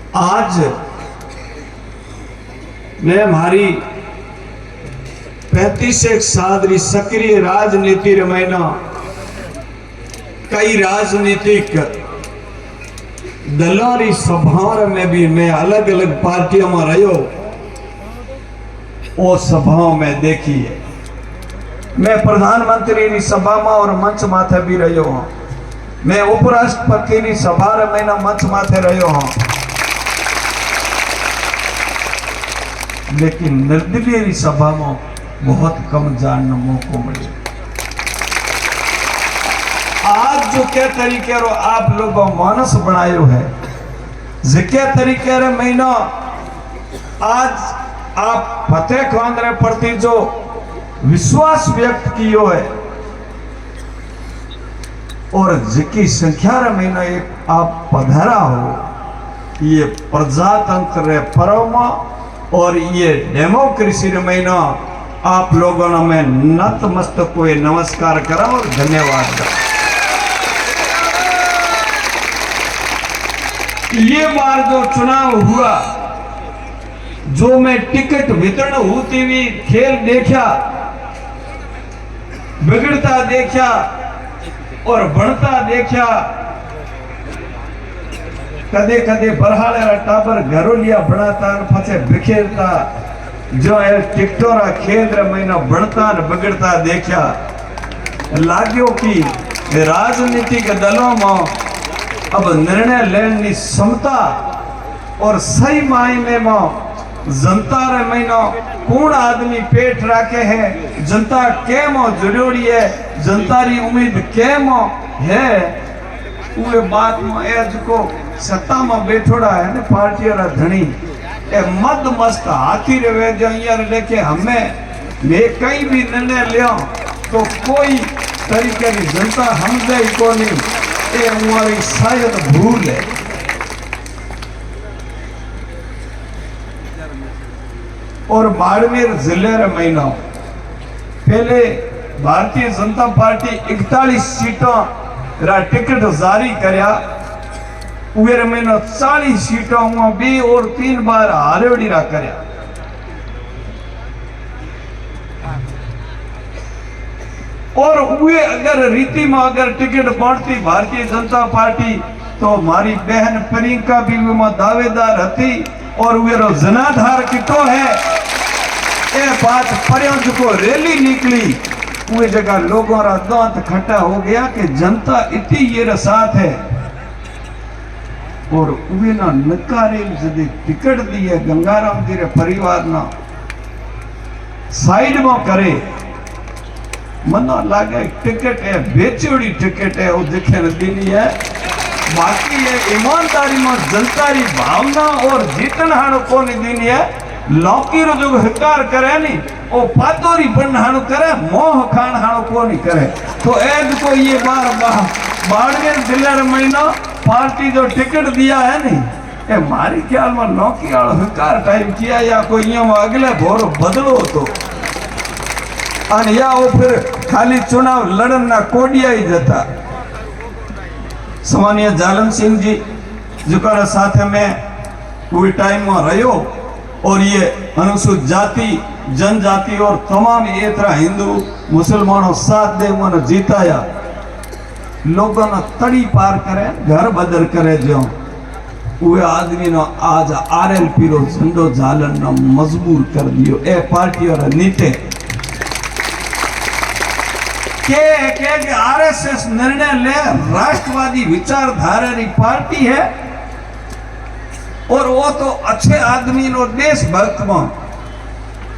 आज मैं हमारी 35 साल री सक्रिय राजनीति रमैना कई राजनीतिक दलों री सभाओं में भी मैं अलग अलग पार्टियों में रहो। वो सभाओं में देखी है, मैं प्रधानमंत्री री सभा में और मंच माथे भी रहो हूं, मैं उपराष्ट्रपति री सभा में मंच माथे रहो हूं, लेकिन निर्दलीय री सभा में बहुत कम जानने मौको मिले। आज जो क्या तरीके रो आप लोगों मानस बनायो है, जिक्या तरीके रे महीना आज आप फतेह खान रे प्रति जो विश्वास व्यक्त कियो है और जिकी संख्या रे महीना एक आप पधारा हो, ये प्रजातंत्र रे पर्व में और ये डेमोक्रेसी रे महीना आप लोगों ने मैं नतमस्तक को नमस्कार करा और धन्यवाद करा। ये बार जो चुनाव हुआ, जो मैं टिकट वितरण होती हुई खेल देखा, बिगड़ता देखा और बढ़ता देखा, कदे कदे बरहाले टाबर घरोलिया बनाता पछे बिखेरता, जो है टिकटोरा खेल महीना बढ़ता न बिगड़ता देखा। लाग्यो कि राजनीतिक दलों में अब निर्णय लेने की क्षमता और सही मायने में जनता रे महीना कौन आदमी पेट राखे है, जनता केम जरूरी है, जनता री उम्मीद केम है, उहे बात में आज को सत्ता में बैठोड़ा है ने पार्टी रा धनी ए मद मस्त हाथी रहे जो यार लेके हमें मैं कहीं भी निर्णय लिया तो कोई तरीके की जनता समझे को नहीं, ये हमारी शायद भूल है। और बाड़मेर जिले रे महीना पहले भारतीय जनता पार्टी 41 सीटों रा टिकट जारी करया, उहे महीना 40 सीटों में 2 और 3 बार हारेवड़ी रा करया। और वे अगर रीति में अगर टिकट बांटती भारतीय जनता पार्टी तो हमारी बहन प्रियंका भी में दावेदार थी और वे जनाधार कितो है। ये बात पर्यंत को रैली निकली, वे जगह लोगों का दांत खट्टा हो गया कि जनता इतनी ये साथ है और वे ना नकारे जदे टिकट दी है गंगाराम जी रे परिवार ना साइड में करे, मनो लागे टिकट है बेचोड़ी टिकट है वो दिखे दीनी है। बाकी ये ईमानदारी में जनता री भावना और जीतन हाणो कोनी दीनी है। लौकी रो जो हिकार करे नी वो पातोरी बन हाणो करे, मोह खान हाणो कोनी करे। तो ऐद को ये बाड़मेर जिले रे महीना पार्टी जो टिकट दिया है नी ए मारी ख्याल में लौकी वालो हिकार टाइम किया या कोई यहाँ अगले भोरो बदलो तो या वो फिर खाली चुनाव लड़न ना कोडिया ही जाता। सामान्य जालन सिंह जी जो साथ में कोई टाइम में रहो और ये अनुसूचित जाति जनजाति और तमाम ये तरह हिंदू मुसलमानों साथ दे मन जीताया, लोगों ने तड़ी पार करे घर बदल करे जो वे आदमी ने आज आरएलपी रो झंडो झालन न मजबूर कर दियो। ए पार्टी और नीति के आरएसएस निर्णय ले राष्ट्रवादी विचारधारा की पार्टी है और वो तो अच्छे आदमी और देशभक्त में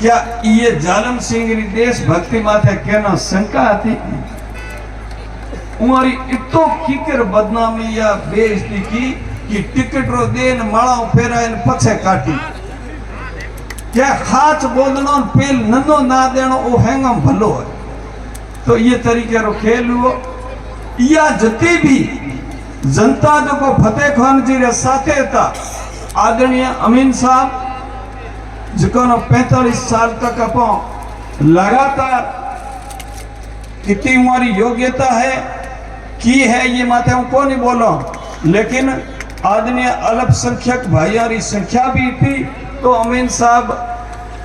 क्या ये जालम सिंह री देशभक्ति माथे कहना शंका थी? उमारी इतो कीकर बदनामी या बेइज्जती की कि टिकट रो देन माला फेरा पछे काटी, क्या खाच बोलनो पेल ननो ना देनो ओ हैंगम भलो है। तो ये तरीके रो खेल हुआ या जती भी जनता जो को फतेह खान जी रे साथे था आदरणीय अमीन साहब जिको 45 साल तक अपन लगातार कितनी हमारी योग्यता है की है ये माथे को नहीं बोलो, लेकिन आदमी अल्पसंख्यक भाइयों की संख्या भी थी, तो अमीन साहब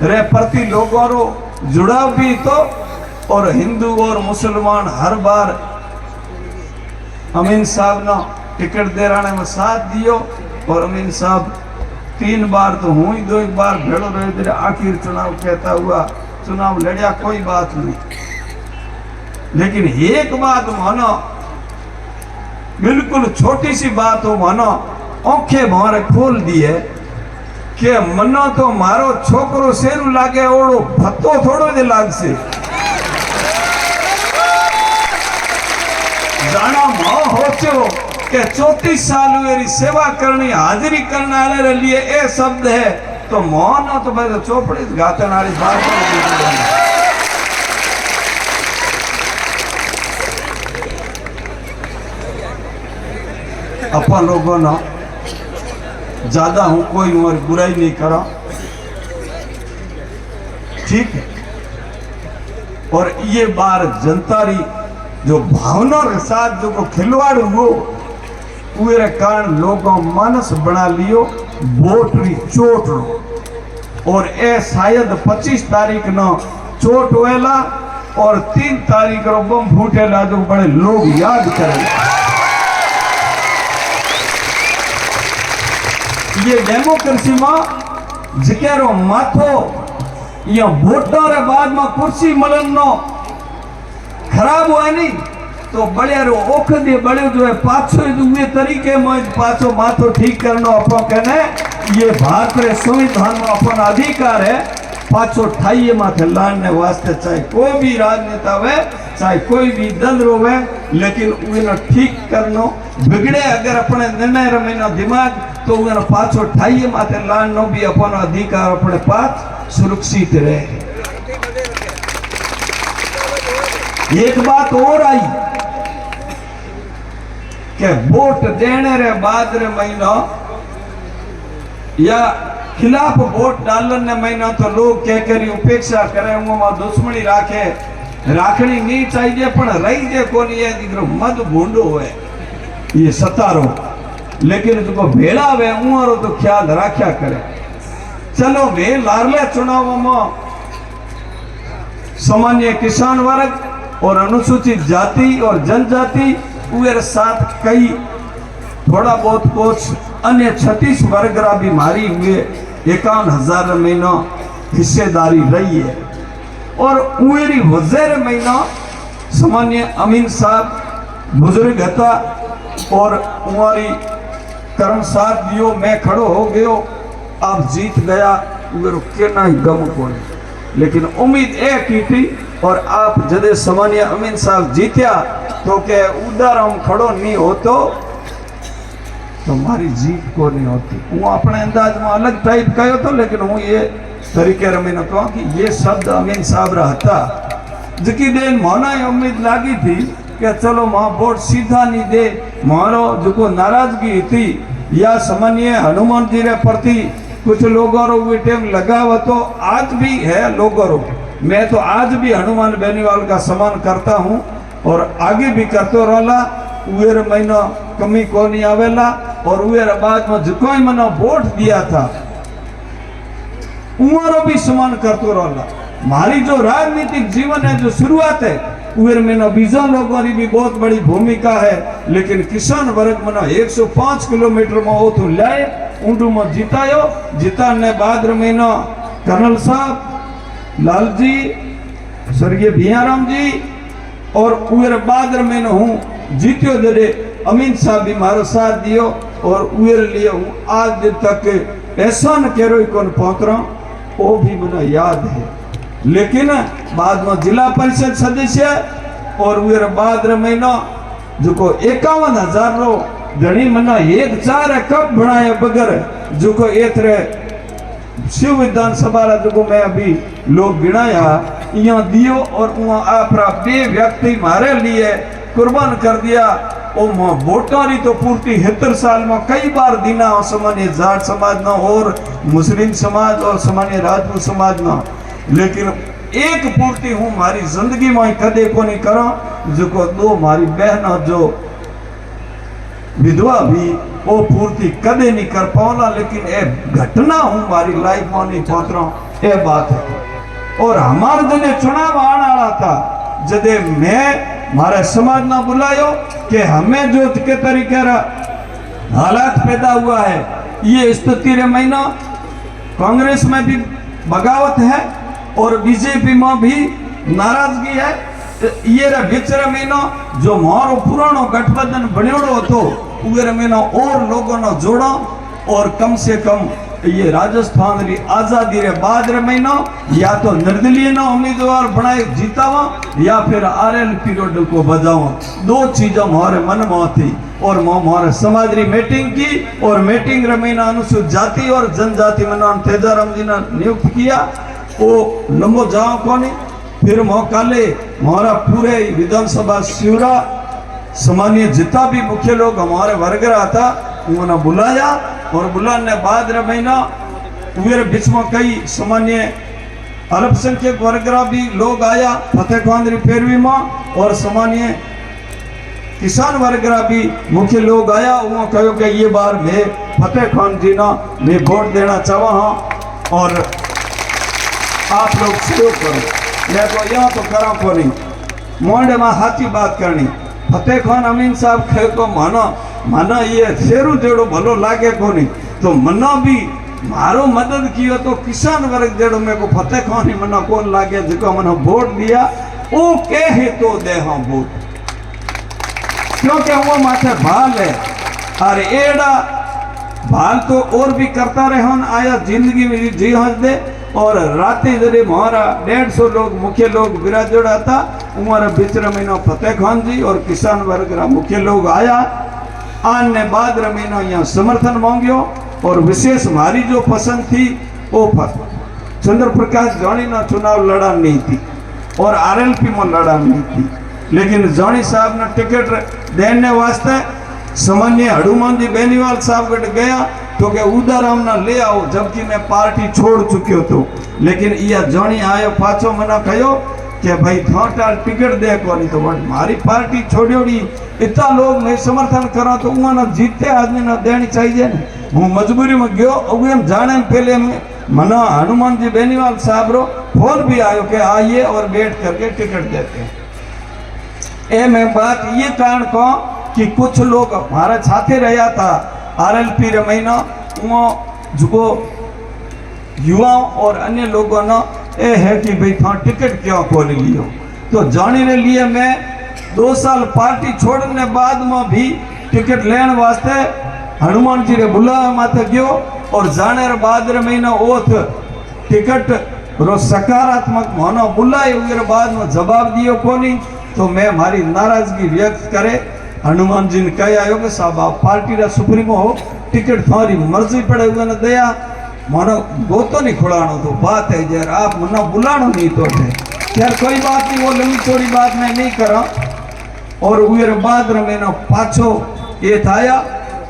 रे प्रति लोगों रो जुड़ाव भी तो, और हिंदू और मुसलमान हर बार अमीन साहब ना टिकट देराने में साथ दियो। और अमीन साहब 3 बार तो हूँ ही 2 बार भेड़ो रहे तेरे आखिर चुनाव कहता हुआ चुनाव लड़िया, कोई बात नहीं। लेकिन एक बात मानो, बिल्कुल छोटी सी बात हो मानो, आंखें मारे खोल दिए कि मनो तो मारो छोकरो शेरू लागे ओड़ो भत्तो थोड़ो जे लाग से जाना मां होचो कि 34 साल मेरी सेवा करनी हाजिरी करने वाले लिए ए शब्द है, तो मोहन तो भाई चौपड़ी गाते वाली बात अपन लोगों ना ज्यादा हूं कोई और बुराई नहीं करा, ठीक है। और ये बार जनता री जो भावना के साथ जो को खिलवाड़ हुओ उरे कारण लोगों मानस बना लियो वोट री चोट रो। और ए शायद 25 तारीख न चोट होएला और 3 तारीख रो बम फूटेला, जो बड़े लोग याद करें। ये डेमोक्रेसी में जिकेरो माथो या वोटों रे बाद में कुर्सी मलन नो खराब हुआ नहीं, तो बड़े रो ओख दे बड़े जो है पाछो दुए तरीके में पाछो माथो ठीक करनो अपन कहने ये भारत रे संविधान में अपन अधिकार है। पाछो ठाइये माथे लाने वास्ते चाहे कोई भी राजनेता हुए, चाहे कोई भी दल रोवे, लेकिन उन्हें ठीक करनो बिगड़े अगर अपने निर्णय रमेना दिमाग, तो उन्हें पाछो ठाइये माथे लानो भी अपन अधिकार अपने पास सुरक्षित रहे। एक बात और आई कि वोट देने रे बाद रे महीना या खिलाफ वोट डालने महीना तो लोग कह करी उपेक्षा करे, उनमें दुश्मनी राखे, राखनी नहीं चाहिए पण रही जे कोनी है दिकरो मत भूंडो है ये सतारो, लेकिन जो भेड़ा वे उरो तो ख्याल राख्या करे। चलो वे लारले चुनाव में सामान्य किसान वर्ग और अनुसूचित जाति और जनजाति उनके साथ कई थोड़ा बहुत कुछ अन्य 36 वर्ग रा भी मारी हुए 51,000 महीना हिस्सेदारी रही है। और उरी वजह महीना सामान्य अमीन साहब बुजुर्ग था और उमारी कर्म साथ दियो, मैं खड़ो हो गयो, आप जीत गया, मेरे कहना ही गम को नहीं, लेकिन उम्मीद एक की थी। और आप जदे सामान्य अमीन साहब जीत्या तो के उधर हम खड़ो नहीं होतो तो हमारी जीत को नहीं होती। वो अपने अंदाज में अलग टाइप कहो तो, लेकिन वो ये तरीके रमीन कहा कि ये शब्द अमीन साहब रहता जिकी देन मोना उम्मीद लागी थी कि चलो वहां वोट सीधा नहीं दे, मारो जो नाराजगी थी या सामान्य हनुमान जी रे प्रति कुछ लोगों रो टाइम लगाव तो आज भी है लोगों रो। मैं तो आज भी हनुमान बेनीवाल का सम्मान करता हूँ और आगे भी करते रहला। उवेर महीना कमी को नहीं आवेला और उवेर बाद में जो कोई मना वोट दिया था उमरो भी सम्मान करते रहला। हमारी जो राजनीतिक जीवन है, जो शुरुआत है, उवेर महीना बीजा लोगों की भी बहुत बड़ी भूमिका है। लेकिन किसान वर्ग मना 105 किलोमीटर में वो तो लाए ऊंडू में जीतायो, जीताने बाद महीना कर्नल साहब लालजी स्वर्गीय भियाराम जी और उवेर बाद में हूँ जीत्यो जड़े अमीन साहब भी मारो साथ दियो और उवेर लिए हूँ आज दिन तक ऐसा न करो कौन पहुंचरा वो भी मुझे याद है। लेकिन बाद में जिला परिषद सदस्य और उवेर बाद महीना जो को 51,000 रो घनी मना 1-4 कप बनाया बगैर जो को एथरे शिव विधानसभा जो मैं अभी लोग गिनाया यहाँ दियो और आपरा 2 व्यक्ति मारे लिए कुर्बान कर दिया। वोटों की तो पूर्ति 70 साल में कई बार दीना सामान्य जाट समाज ना और मुस्लिम समाज और सामान्य राजपूत समाज ना, लेकिन एक पूर्ति हूँ मारी जिंदगी में कदे को नहीं करा जो को 2 मारी बहन जो विधवा भी वो पूर्ति कदे नहीं कर पावला, लेकिन ए घटना हूँ मारी लाइफ में नहीं पहुंच रहा हूं, ये बात है। और हमारे जने चुनाव आने वाला था, जदे मैं मारे समाज ना बुलायो कि हमें जो के तरीके हालात पैदा हुआ है, ये स्थिति रे महीना कांग्रेस में भी बगावत है और बीजेपी में भी नाराजगी है। ये बिचरा महीनो जो मारो पुरानो गठबंधन बन्योड़ो तो उगेर महीनो और लोगों ने जोड़ो और कम से कम ये राजस्थान री आजादी रे बाद रे महीनो या तो निर्दलीय ना उम्मीदवार बनाए जीतावा या फिर आरएल पीरियड को बजावा। दो चीजें हमारे मन में थी और हमारे समाज री मीटिंग की और मीटिंग रे महीना अनुसूचित जाति और जनजाति मना तेजाराम जी ने नियुक्त किया। वो लंबो जाओ कोनी फिर मौकाले हमारा पूरे विधानसभा शिवरा सामान्य जितना भी मुख्य लोग हमारे वर्ग रहा था उन्होंने बुलाया और बुलाने बाद रे महीना उधर बीच में कई सामान्य अल्पसंख्यक वर्ग भी लोग आया फतेह री पैरवी में और सामान्य किसान वर्ग भी मुख्य लोग आया। उन्होंने कहो कि ये बार मैं फतेह खान जी ना मैं वोट देना चाहवा हाँ और आप लोग सहयोग करो। मैं तो यहाँ तो करा को नहीं मोंडे में हाथी बात करनी। फतेह खान अमीन साहब कहे को माना ये शेरू जेड़ो भलो लागे को नहीं तो मना भी मारो मदद कियो तो किसान वर्ग जेड़ो मेरे को फतेह खान ही मना कौन लागे जिको मना वोट दिया वो कहे तो दे हाँ वोट, क्योंकि वो माथे भाल है। अरे एड़ा भाल तो और भी करता रहे हन आया जिंदगी में जी हंस दे और राते जरे हमारा 150 लोग मुख्य लोग विराजोड़ा था हमारा बिचरा महीना फतेह खान जी और किसान वर्ग मुख्य लोग आया। आने बाद महीना यहाँ समर्थन मांगियो और विशेष हमारी जो पसंद थी वो चंद्र प्रकाश जानी ना चुनाव लड़ा नहीं थी और आरएलपी में लड़ा नहीं थी, लेकिन जानी साहब ने टिकट देने वास्ते सामान्य हनुमान जी बेनीवाल साहब गट गया तो के उदाराम ना ले आओ, जबकि मैं पार्टी छोड़ चुक्यो तो। लेकिन यह जानी आयो पाछो मना कहो कि भाई थाटा टिकट दे को नहीं तो मारी पार्टी छोड़ोड़ी इतना लोग मैं समर्थन करा तो उन्होंने जीते आदमी ना देनी चाहिए ना। हूँ मजबूरी में गयो अगेम जाने पहले मना हनुमान जी बेनीवाल साहब रो फोन भी आयो कि आइए और बैठ करके टिकट देते हैं। ए मैं बात ये कारण को कि कुछ लोग हमारे साथे रहा था आरएलपी रे महीना वो जो युवाओं और अन्य लोगों ने ये है कि भाई था टिकट क्यों खोल लियो तो जाने ने लिए मैं 2 साल पार्टी छोड़ने बाद में भी टिकट लेने वास्ते हनुमान जी रे बुलावा माथे गयो और जाने रे बाद रे महीना ओथ टिकट रो सकारात्मक मानो बुलाए उगरे बाद में जवाब दियो कोनी तो मैं हमारी नाराजगी व्यक्त करे। हनुमान जी ने कहा आयो कि साहब आप पार्टी रा सुप्रीमो हो टिकट थारी मर्जी पड़े हुए न दया मानो गोतो नहीं खुलानो तो बात है यार आप मना बुलानो नहीं तो थे यार कोई बात नहीं वो लंबी चौड़ी बात मैं नहीं करा। और उधर बाद मैंने पाछो ये थाया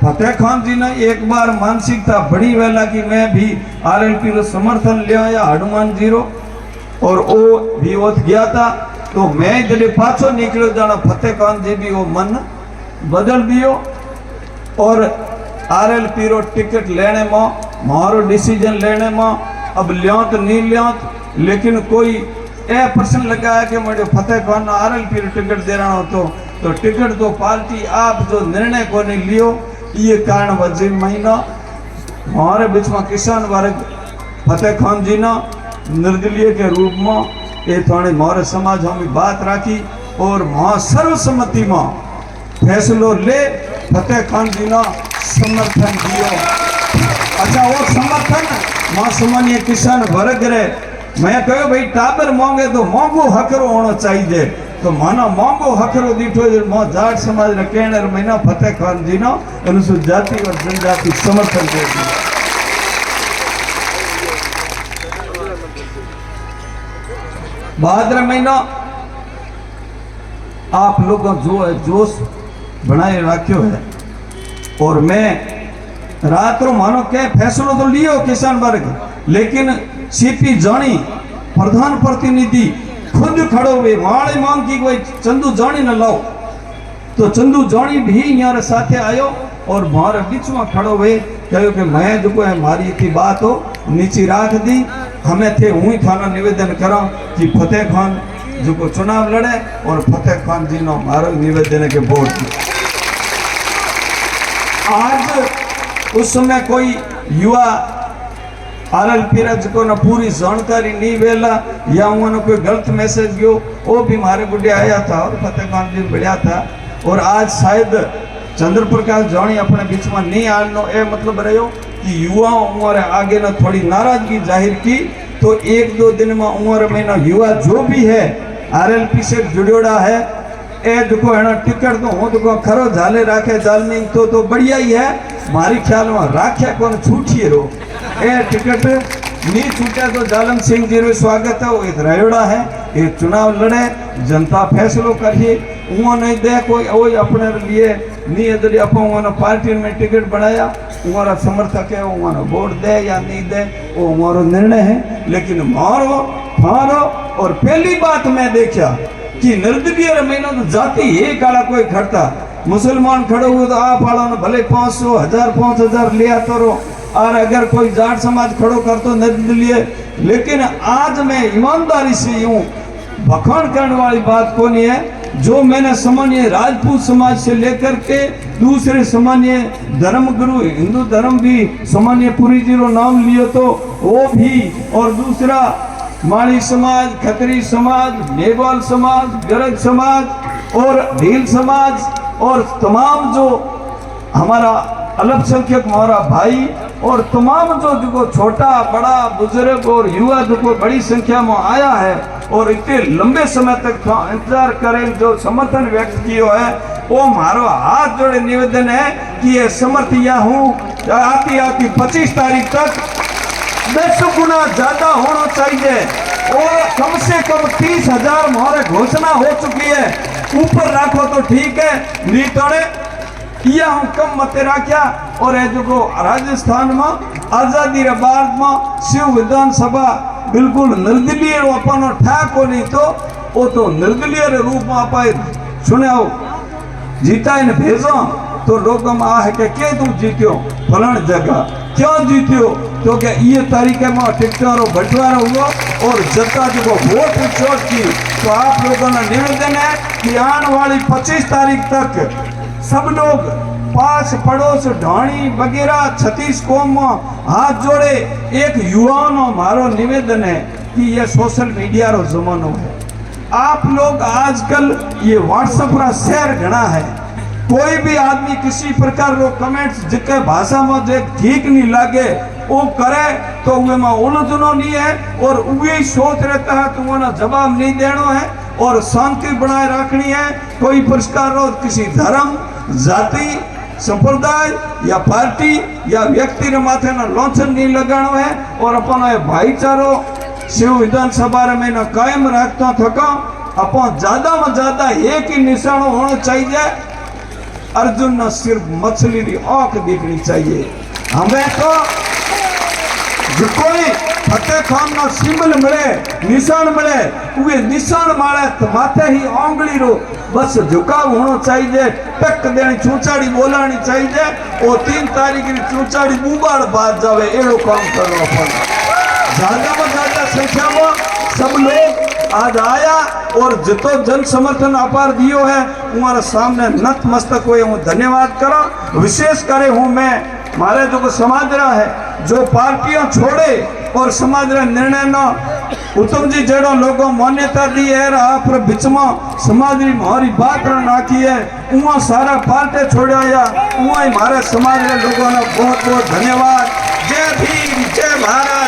फतेह खान जी ने एक बार मानसिकता बड़ी वेला की मैं भी आरएलपी रो समर्थन ले आया हनुमान जी रो और वो भी ओथ गया था तो मैं जब पाछो निकलो जाना फतेह खान जी भी वो मन बदल दियो और आरएलपी रो टिकट लेने में मारो डिसीजन लेने में अब लियांत नहीं लियांत लेकिन कोई ए प्रश्न लगाया कि मुझे फतेह खान आरएलपी टिकट देना हो तो टिकट तो पार्टी आप जो निर्णय को नहीं लियो ये कारण वजह महीना हमारे बीच में किसान वर्ग फतेह खान जी ना निर्दलीय के रूप में ये थोड़ी हमारे समाज में बात राखी और वहाँ सर्वसम्मति में फैसलो ले फतेह खान जी ना समर्थन दियो। अच्छा वो समर्थन मां सामान्य किसान वर्ग रे मैं कहो भाई टाबर मांगे तो महंगो हकरो होना चाहिए तो माना महंगो हकरो दीठो मां जाट समाज ने कहने महीना फतेह खान जी ना अनुसूचित जाति और जनजाति समर्थन दे दी। भाद्र महीना आप लोग जो है जोश बनाए रखो है और मैं रात रो मानो के फैसलो तो लियो किसान वर्ग लेकिन सीपी जानी प्रधान प्रतिनिधि खुद खड़ो हुए वाले मांग की कोई चंदू जानी न लाओ तो चंदू जोड़ी भी यहाँ साथे आयो और मारे बीच में खड़ो हुए कहो कि मैं जो है मारी की बात हो नीची राख दी हमें थे हूँ थाना निवेदन करो कि फतेह खान जो को चुनाव लड़े और फतेह खान जी नो मारो निवेदन के वोट दी। आज उस समय कोई युवा आरएलपी को ना पूरी जानकारी नहीं वेला या उन्होंने कोई गलत मैसेज गयो वो भी मारे गुड्डे आया था और फतेह खान जी बढ़िया था और आज शायद चंद्र प्रकाश जौणी अपने बीच में नहीं आनो ए मतलब रहो कि युवाओं उम्र आगे ना थोड़ी नाराजगी जाहिर की तो एक दो दिन में उम्र में ना युवा जो भी है आरएलपी से जुड़ोड़ा है ए देखो है ना टिकट तो हूँ देखो खरो झाले राखे जाल में तो बढ़िया ही है मारी ख्याल में राख्या कौन छूटिए रो ए टिकट नहीं छूटा तो जालम सिंह जी रो स्वागत है वो रयोड़ा है ये चुनाव लड़े जनता फैसलो करिए वो नहीं दे कोई वो अपने लिए नहीं इधर अपन पार्टी में टिकट बनाया हमारा समर्थक है वो वोट दे या नहीं दे वो हमारा निर्णय है लेकिन मारो फारो। और पहली बात मैं देखा कि निर्दलीय महीना तो जाति एक आला कोई खड़ता मुसलमान खड़े हुए तो आप आला भले 500 1000 5000 लिया तो रो और अगर कोई जाट समाज खड़ो कर तो निर्दलीय लेकिन आज मैं ईमानदारी से यूं बखान करने वाली बात कौन है जो मैंने सामान्य राजपूत समाज से लेकर के दूसरे सामान्य धर्म गुरु हिंदू धर्म भी सामान्य पुरी जी रो नाम लियो तो वो भी और दूसरा माली समाज खत्री समाज नेवाल समाज गरज समाज और भील समाज और तमाम जो हमारा अल्पसंख्यक हमारा भाई और तमाम जो छोटा बड़ा बुजुर्ग और युवा जो बड़ी संख्या में आया है और इतने लंबे समय तक इंतजार करें जो समर्थन व्यक्त किया है वो मारो हाथ जोड़े निवेदन है कि ये समर्थ या हूँ आती 25 तारीख तक 10 गुना ज्यादा होना चाहिए और कम से कम 30,000 मोहरे घोषणा हो चुकी है ऊपर रखो तो ठीक है नहीं तोड़े या हम कम मत राख्या और जो राजस्थान में आजादी रे बाद में शिव विधानसभा बिल्कुल निर्दलीय अपन ठाको नहीं तो वो तो निर्दलीय रूप में आप सुनाओ जीता इन भेजो तो लोग में आ है कि तुम जीत्यो फलान जगह क्यों जीत्यो क्योंकि ये तरीके में टिकटों बंटवारा हुआ और जनता जो वोट चोट की तो आप लोगों का निवेदन है कि आने वाली 25 तारीख तक सब लोग पास पड़ोस ढाणी वगैरह 36 कौम में हाथ जोड़े एक युवाओं मारो निवेदन है कि ये सोशल मीडिया रो जमानो है आप लोग आजकल ये व्हाट्सएप रा शेयर घना है कोई भी आदमी किसी प्रकार रो कमेंट्स जिके भाषा में जो ठीक नहीं लगे वो करे तो वे में उलझनो नहीं है और वही सोच रहता है तो उन्हें जवाब नहीं देना है और शांति बनाए रखनी है कोई प्रकार रो किसी धर्म जाति संप्रदाय या पार्टी या व्यक्ति रे माथे ना लॉन्चन नहीं लगाना है और अपन भाईचारो शिव विधानसभा में ना कायम रखता थका अपन ज्यादा में ज्यादा एक ही निशान होना चाहिए अर्जुन ना सिर्फ मछली की आंख दिखनी चाहिए हमें तो जो कोई फतेह खान ना सिंबल मिले निशान मिले वे निशान मारे तो माथे ही आंगली रो बस झुकाव होना चाहिए टक देनी चूचाड़ी बोलानी चाहिए और 3 तारीख की चूचाड़ी बुबाड़ बात जावे एड़ो काम करो अपन ज्यादा में ज्यादा संख्या में सब लोग आज आया और जितो जन समर्थन अपार दियो है हमारे सामने नतमस्तक हुए हूँ धन्यवाद करा विशेष करे हूँ मैं मारे जो समाज रहा है जो पार्टियां छोड़े और समाज रा निर्णय न उत्तम जी जेड़ो लोगों मान्यता दी है आप बीच में समाज री हमारी बात नाखी है उमा सारा पार्टी छोड़ाया उमा ही हमारे समाज रे लोगों ने बहुत बहुत धन्यवाद। जय भीम जय भारत।